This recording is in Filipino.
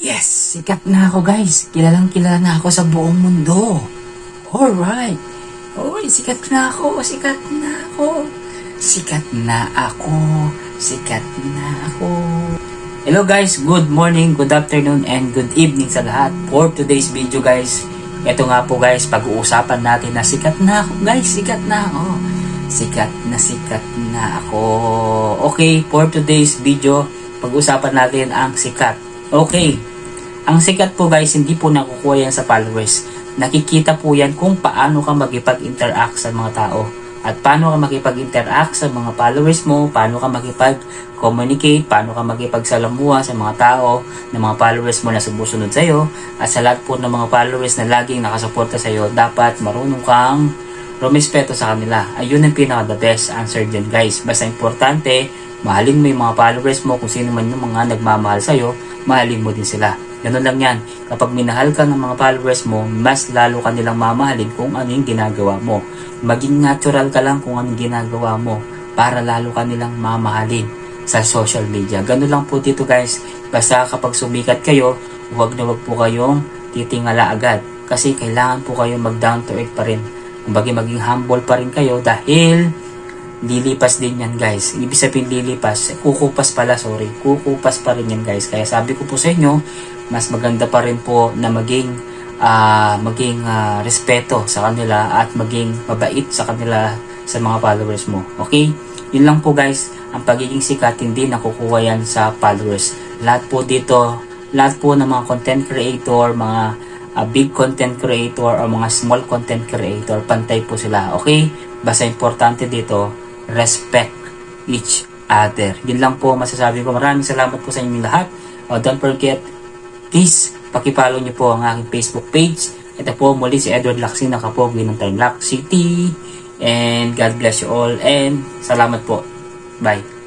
Yes! Sikat na ako guys. Kilalang kilala na ako sa buong mundo. Alright. Oy, sikat na ako. Sikat na ako. Sikat na ako. Sikat na ako. Hello guys. Good morning, good afternoon, and good evening sa lahat. For today's video guys, ito nga po guys, pag-uusapan natin na sikat na ako guys. Sikat na ako. Sikat na ako. Okay, for today's video, pag-uusapan natin ang sikat. Okay, ang sikat po guys, hindi po nakukuha yan sa followers. Nakikita po yan kung paano ka makipag-interact sa mga tao. At paano ka makipag-interact sa mga followers mo, paano ka makipag-communicate, paano ka makipagsalamuha sa mga tao, ng mga followers mo na sumusunod sa'yo. At sa lahat po ng mga followers na laging nakasuporta sa'yo, dapat marunong kang rumispeto sa kanila. Ayun ang pinaka the best answer dyan guys. Basta importante, mahalin mo yung mga followers mo, kung sino man yung mga nagmamahal sa'yo, mahalin mo din sila. Ganun lang yan. Kapag minahal ka ng mga followers mo, mas lalo ka nilang mamahalin kung ano yung ginagawa mo. Maging natural ka lang kung anong ginagawa mo para lalo ka nilang mamahalin sa social media. Ganun lang po dito guys. Basta kapag sumikat kayo, huwag na huwag po kayong titingala agad. Kasi kailangan po kayo mag down to earth pa rin. Kumbaga maging humble pa rin kayo dahil lilipas din yan guys. Ibig sabihin lilipas, kukupas pa rin yan guys. Kaya sabi ko po sa inyo, mas maganda pa rin po na maging respeto sa kanila at maging mabait sa kanila sa mga followers mo. Okay? Yun lang po guys, ang pagiging sikat hindi nakukuha yan sa followers. Lahat po dito, lahat po ng mga content creator, mga big content creator o mga small content creator, pantay po sila. Okay? Basta importante dito, respect each other. Yun lang po masasabi ko. Maraming salamat po sa inyong lahat. Don't forget, please, pakipollow nyo po ang aking Facebook page. Ito po muli si Edward Lacsin, nakapogi ng Tarlac City. And God bless you all. And salamat po. Bye.